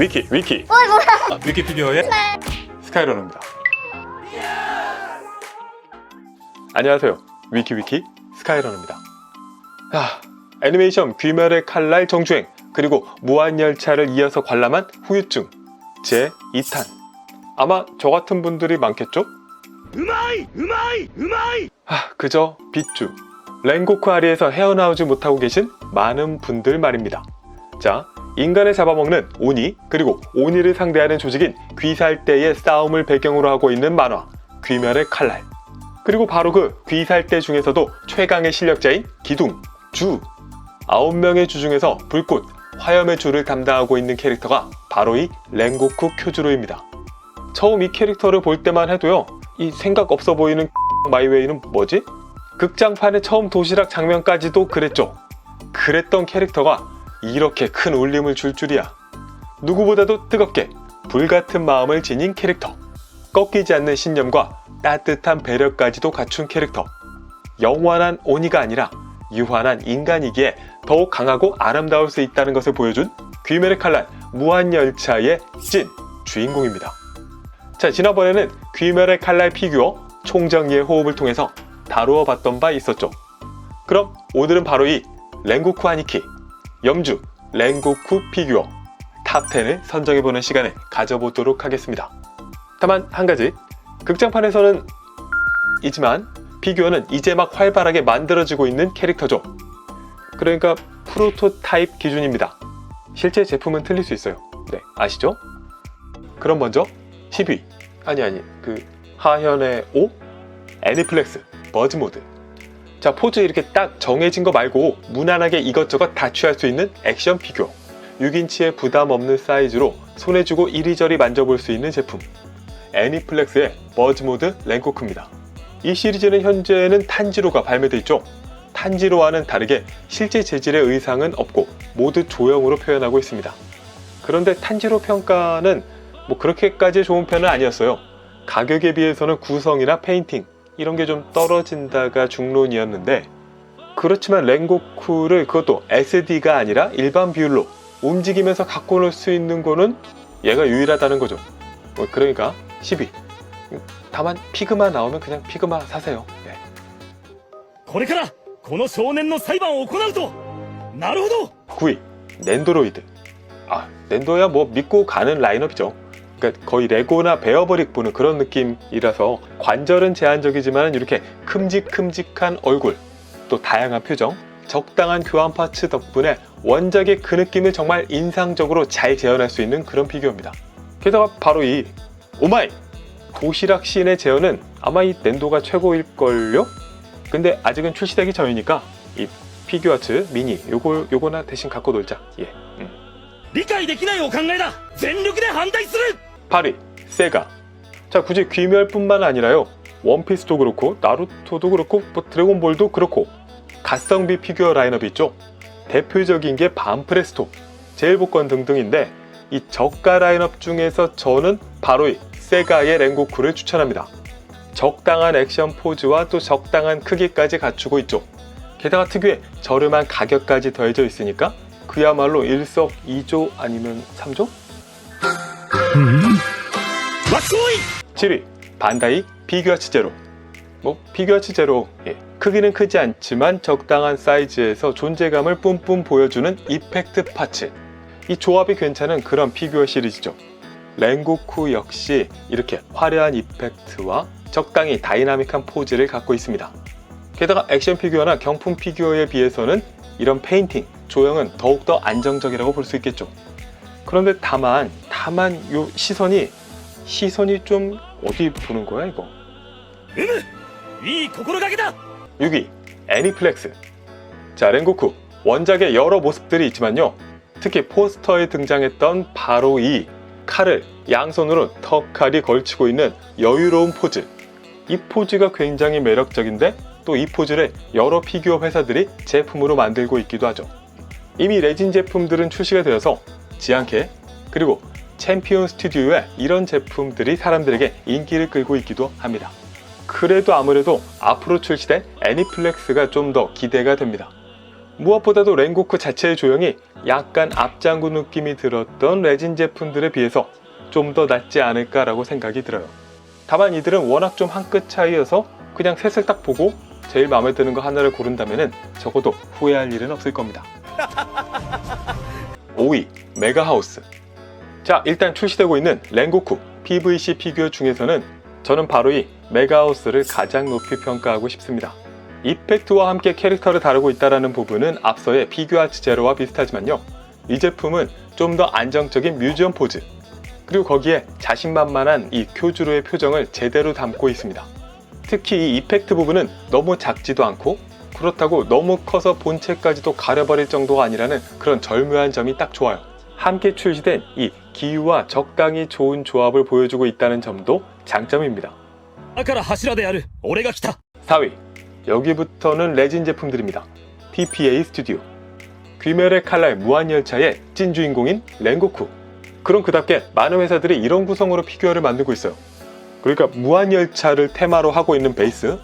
위키 뭐야? 위키피디어의 스카이러너입니다. 안녕하세요. 위키 스카이러너입니다. 애니메이션 귀멸의 칼날 정주행 그리고 무한열차를 이어서 관람한 후유증 제 2탄. 아마 저 같은 분들이 많겠죠? 그저 빗주 랭고쿠 아리에서 헤어나오지 못하고 계신 많은 분들 말입니다. 자, 인간을 잡아먹는 오니 그리고 오니를 상대하는 조직인 귀살대의 싸움을 배경으로 하고 있는 만화 귀멸의 칼날. 그리고 바로 그 귀살대 중에서도 최강의 실력자인 기둥, 주 9명의 주 중에서 불꽃, 화염의 주를 담당하고 있는 캐릭터가 바로 이 랭고쿠 쿄주로입니다. 처음 이 캐릭터를 볼 때만 해도요, 이 생각 없어 보이는 마이웨이는 뭐지? 극장판의 처음 도시락 장면까지도 그랬죠. 그랬던 캐릭터가 이렇게 큰 울림을 줄 줄이야. 누구보다도 뜨겁게 불같은 마음을 지닌 캐릭터, 꺾이지 않는 신념과 따뜻한 배려까지도 갖춘 캐릭터. 영원한 오니가 아니라 유한한 인간이기에 더욱 강하고 아름다울 수 있다는 것을 보여준 귀멸의 칼날 무한열차의 찐 주인공입니다. 자, 지난번에는 귀멸의 칼날 피규어 총정리의 호흡을 통해서 다루어 봤던 바 있었죠. 그럼 오늘은 바로 이 랭고쿠 아니키 염주 랭고쿠 피규어 탑10을 선정해보는 시간을 가져보도록 하겠습니다. 다만 한 가지, 극장판에서는 이지만 피규어는 이제 막 활발하게 만들어지고 있는 캐릭터죠. 그러니까 프로토타입 기준입니다. 실제 제품은 틀릴 수 있어요. 네, 아시죠? 그럼 먼저 10위 하현의 5 애니플렉스 버즈 모드. 자, 포즈 이렇게 딱 정해진 거 말고 무난하게 이것저것 다 취할 수 있는 액션 피규어. 6인치의 부담 없는 사이즈로 손에 쥐고 이리저리 만져볼 수 있는 제품. 애니플렉스의 버즈 모드 랭고쿠입니다. 이 시리즈는 현재는 탄지로가 발매되어 있죠. 탄지로와는 다르게 실제 재질의 의상은 없고 모두 조형으로 표현하고 있습니다. 그런데 탄지로 평가는 뭐 그렇게까지 좋은 편은 아니었어요. 가격에 비해서는 구성이나 페인팅 이런 게 좀 떨어진다가 중론이었는데, 그렇지만 랭고쿠를 그것도 SD가 아니라 일반 비율로 움직이면서 갖고 놀 수 있는 거는 얘가 유일하다는 거죠. 그러니까 10위. 다만 피그마 나오면 그냥 피그마 사세요. 네. これからこの少年の裁判を行うと。なるほど。 9위 낸도로이드. 낸도야 뭐 믿고 가는 라인업이죠. 그러니까 거의 레고나 베어브릭 보는 그런 느낌이라서 관절은 제한적이지만 이렇게 큼직큼직한 얼굴, 또 다양한 표정, 적당한 교환 파츠 덕분에 원작의 그 느낌을 정말 인상적으로 잘 재현할 수 있는 그런 피규어입니다. 게다가 바로 이 오마이 도시락 씬의 재현은 아마 이 낸도가 최고일걸요? 근데 아직은 출시되기 전이니까 이 피규어츠 미니 요거나 대신 갖고 놀자. 예. 理解できないお考えだ。全力で反対する。 8위 세가. 자, 굳이 귀멸뿐만 아니라요, 원피스도 그렇고 나루토도 그렇고 뭐 드래곤볼도 그렇고 가성비 피규어 라인업이 있죠. 대표적인 게 반프레스토, 제일복권 등등인데 이 저가 라인업 중에서 저는 바로 이 세가의 랭고쿠를 추천합니다. 적당한 액션 포즈와 또 적당한 크기까지 갖추고 있죠. 게다가 특유의 저렴한 가격까지 더해져 있으니까 그야말로 일석이조 아니면 3조? 7위 반다이 피규어츠 제로. 피규어츠 제로, 크기는 크지 않지만 적당한 사이즈에서 존재감을 뿜뿜 보여주는 이펙트 파츠. 이 조합이 괜찮은 그런 피규어 시리즈죠. 랭고쿠 역시 이렇게 화려한 이펙트와 적당히 다이나믹한 포즈를 갖고 있습니다. 게다가 액션 피규어나 경품 피규어에 비해서는 이런 페인팅, 조형은 더욱더 안정적이라고 볼 수 있겠죠. 그런데 다만 요 시선이 좀 어디 보는 거야 이거? いい心がけだ。 6위 애니플렉스. 자, 랭고쿠 원작의 여러 모습들이 있지만요, 특히 포스터에 등장했던 바로 이 칼을 양손으로 턱칼이 걸치고 있는 여유로운 포즈. 이 포즈가 굉장히 매력적인데 또 이 포즈를 여러 피규어 회사들이 제품으로 만들고 있기도 하죠. 이미 레진 제품들은 출시가 되어서 지안케 그리고 챔피언 스튜디오에 이런 제품들이 사람들에게 인기를 끌고 있기도 합니다. 그래도 아무래도 앞으로 출시된 애니플렉스가 좀 더 기대가 됩니다. 무엇보다도 랭고쿠 자체의 조형이 약간 앞장구 느낌이 들었던 레진 제품들에 비해서 좀 더 낫지 않을까라고 생각이 들어요. 다만 이들은 워낙 좀 한 끗 차이여서 그냥 셋을 딱 보고 제일 마음에 드는 거 하나를 고른다면 적어도 후회할 일은 없을 겁니다. 5위 메가하우스. 자, 일단 출시되고 있는 랭고쿠 PVC 피규어 중에서는 저는 바로 이 메가하우스를 가장 높이 평가하고 싶습니다. 이펙트와 함께 캐릭터를 다루고 있다는 부분은 앞서의 피규어아츠 제로와 비슷하지만요, 이 제품은 좀 더 안정적인 뮤지엄 포즈, 그리고 거기에 자신만만한 이 쿄주로의 표정을 제대로 담고 있습니다. 특히 이 이펙트 부분은 너무 작지도 않고 그렇다고 너무 커서 본체까지도 가려버릴 정도가 아니라는 그런 절묘한 점이 딱 좋아요. 함께 출시된 이 기유와 적당히 좋은 조합을 보여주고 있다는 점도 장점입니다. だから柱である俺が来た 4위, 여기부터는 레진 제품들입니다. TPA 스튜디오. 귀멸의 칼날 무한열차의 찐 주인공인 랭고쿠. 그럼 그답게 많은 회사들이 이런 구성으로 피규어를 만들고 있어요. 그러니까 무한열차를 테마로 하고 있는 베이스,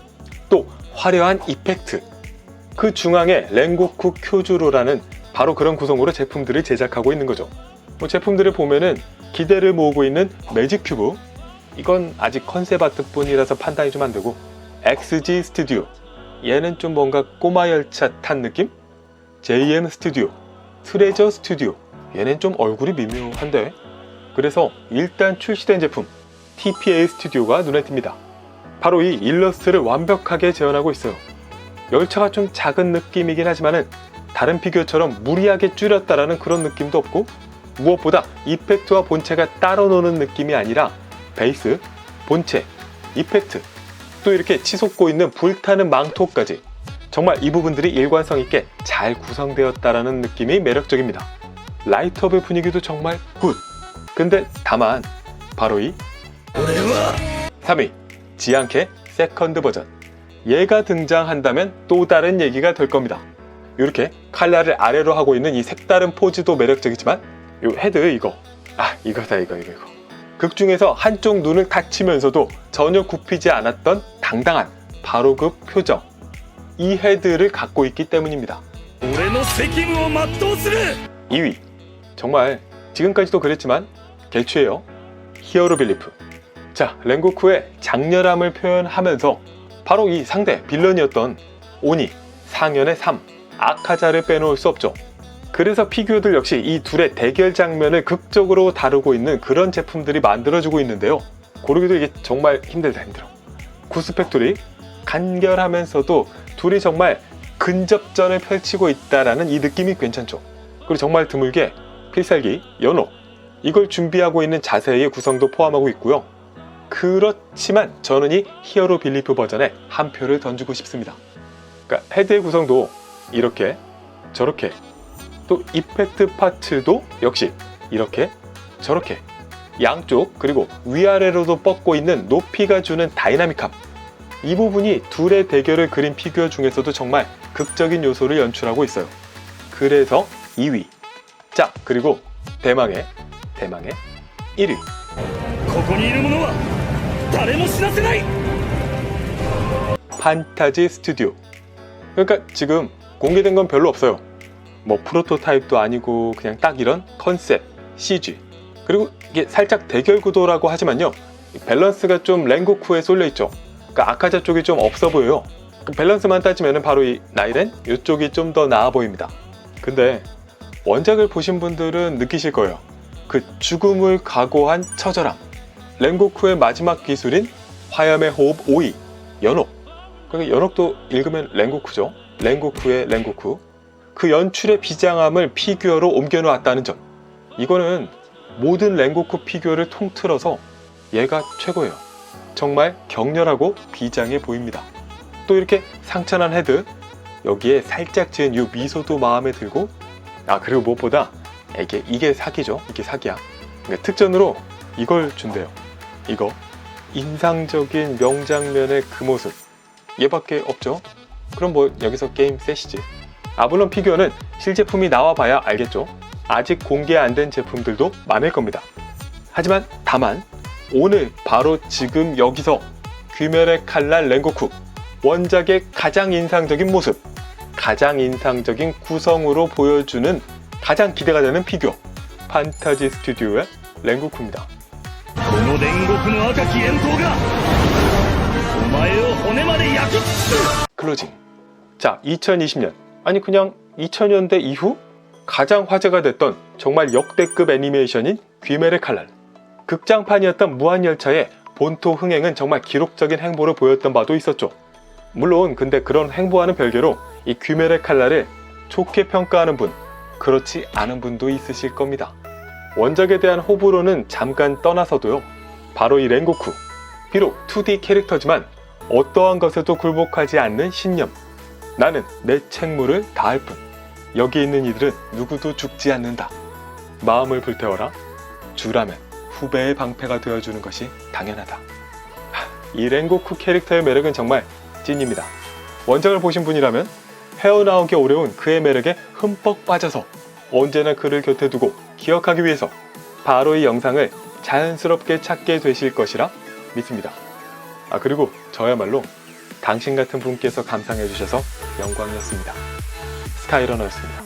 또 화려한 이펙트, 그 중앙에 랭고쿠 쿄주로라는 바로 그런 구성으로 제품들을 제작하고 있는 거죠. 제품들을 보면은 기대를 모으고 있는 매직 큐브, 이건 아직 컨셉 아트뿐이라서 판단이 좀 안 되고, XG 스튜디오, 얘는 좀 뭔가 꼬마 열차 탄 느낌? JM 스튜디오, 트레저 스튜디오, 얘는 좀 얼굴이 미묘한데. 그래서 일단 출시된 제품 TPA 스튜디오가 눈에 띕니다. 바로 이 일러스트를 완벽하게 재현하고 있어요. 열차가 좀 작은 느낌이긴 하지만은 다른 피규어처럼 무리하게 줄였다라는 그런 느낌도 없고, 무엇보다 이펙트와 본체가 따로 노는 느낌이 아니라 베이스, 본체, 이펙트, 또 이렇게 치솟고 있는 불타는 망토까지 정말 이 부분들이 일관성 있게 잘 구성되었다라는 느낌이 매력적입니다. 라이트업의 분위기도 정말 굿! 근데 다만 바로 이 3위 지앙케 세컨드 버전. 얘가 등장한다면 또 다른 얘기가 될 겁니다. 이렇게 칼날을 아래로 하고 있는 이 색다른 포즈도 매력적이지만 요 헤드 이거 이거다 이거 극 중에서 한쪽 눈을 탁 치면서도 전혀 굽히지 않았던 당당한 바로 그 표정, 이 헤드를 갖고 있기 때문입니다. 俺の責務を全うする 2위, 정말 지금까지도 그랬지만 개취예요. 히어로 빌리프. 자, 랭고쿠의 장렬함을 표현하면서 바로 이 상대 빌런이었던 오니, 상연의 3, 아카자를 빼놓을 수 없죠. 그래서 피규어들 역시 이 둘의 대결 장면을 극적으로 다루고 있는 그런 제품들이 만들어지고 있는데요, 고르기도 이게 정말 힘들어. 구스팩토리, 간결하면서도 둘이 정말 근접전을 펼치고 있다라는 이 느낌이 괜찮죠. 그리고 정말 드물게 필살기, 연옥, 이걸 준비하고 있는 자세의 구성도 포함하고 있고요. 그렇지만 저는 이 히어로 빌리프 버전에 한 표를 던지고 싶습니다. 그러니까 헤드의 구성도 이렇게 저렇게, 또 이펙트 파츠도 역시 이렇게 저렇게, 양쪽 그리고 위아래로도 뻗고 있는 높이가 주는 다이나믹함, 이 부분이 둘의 대결을 그린 피규어 중에서도 정말 극적인 요소를 연출하고 있어요. 그래서 2위. 자, 그리고 대망의 1위. ここにいる者は誰も死なせない 판타지 스튜디오. 그러니까 지금 공개된 건 별로 없어요. 뭐 프로토타입도 아니고 그냥 딱 이런 컨셉, CG. 그리고 이게 살짝 대결 구도라고 하지만요, 밸런스가 좀 랭고쿠에 쏠려 있죠. 그러니까 아카자 쪽이 좀 없어 보여요. 그 밸런스만 따지면 바로 이 나이렌 이쪽이 좀 더 나아 보입니다. 근데 원작을 보신 분들은 느끼실 거예요. 그 죽음을 각오한 처절함, 랭고쿠의 마지막 기술인 화염의 호흡 5위, 연옥. 그러니까 연옥도 읽으면 랭고쿠죠. 랭고쿠의 랭고쿠. 그 연출의 비장함을 피규어로 옮겨 놓았다는 점, 이거는 모든 랭고쿠 피규어를 통틀어서 얘가 최고예요. 정말 격렬하고 비장해 보입니다. 또 이렇게 상처난 헤드, 여기에 살짝 지은 이 미소도 마음에 들고, 그리고 무엇보다 이게 사기죠. 이게 사기야. 그러니까 특전으로 이걸 준대요. 이거 인상적인 명장면의 그 모습, 얘밖에 없죠. 그럼 뭐 여기서 게임 셋이지. 물론 피규어는 실제품이 나와봐야 알겠죠. 아직 공개 안 된 제품들도 많을 겁니다. 하지만 다만 오늘 바로 지금 여기서 귀멸의 칼날 랭고쿠, 원작의 가장 인상적인 모습, 가장 인상적인 구성으로 보여주는 가장 기대가 되는 피규어 판타지 스튜디오의 랭고쿠입니다. この煉獄の赤き炎刀がお前を骨まで焼き尽くす。 클로징. 자, 2020년 아니 그냥 2000년대 이후 가장 화제가 됐던 정말 역대급 애니메이션인 귀멸의 칼날. 극장판이었던 무한열차의 본토 흥행은 정말 기록적인 행보를 보였던 바도 있었죠. 물론 근데 그런 행보와는 별개로 이 귀멸의 칼날을 좋게 평가하는 분, 그렇지 않은 분도 있으실 겁니다. 원작에 대한 호불호는 잠깐 떠나서도요, 바로 이 랭고쿠, 비록 2D 캐릭터지만 어떠한 것에도 굴복하지 않는 신념. 나는 내 책무를 다할 뿐. 여기 있는 이들은 누구도 죽지 않는다. 마음을 불태워라. 주라면 후배의 방패가 되어주는 것이 당연하다. 이 랭고쿠 캐릭터의 매력은 정말 찐입니다. 원작을 보신 분이라면 헤어나오기 어려운 그의 매력에 흠뻑 빠져서 언제나 그를 곁에 두고 기억하기 위해서 바로 이 영상을 자연스럽게 찾게 되실 것이라 믿습니다. 그리고 저야말로 당신 같은 분께서 감상해 주셔서 영광이었습니다. 스카이러너였습니다.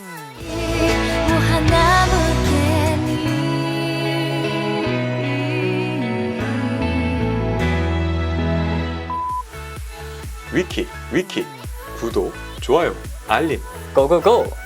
위키 구독, 좋아요, 알림 고고고!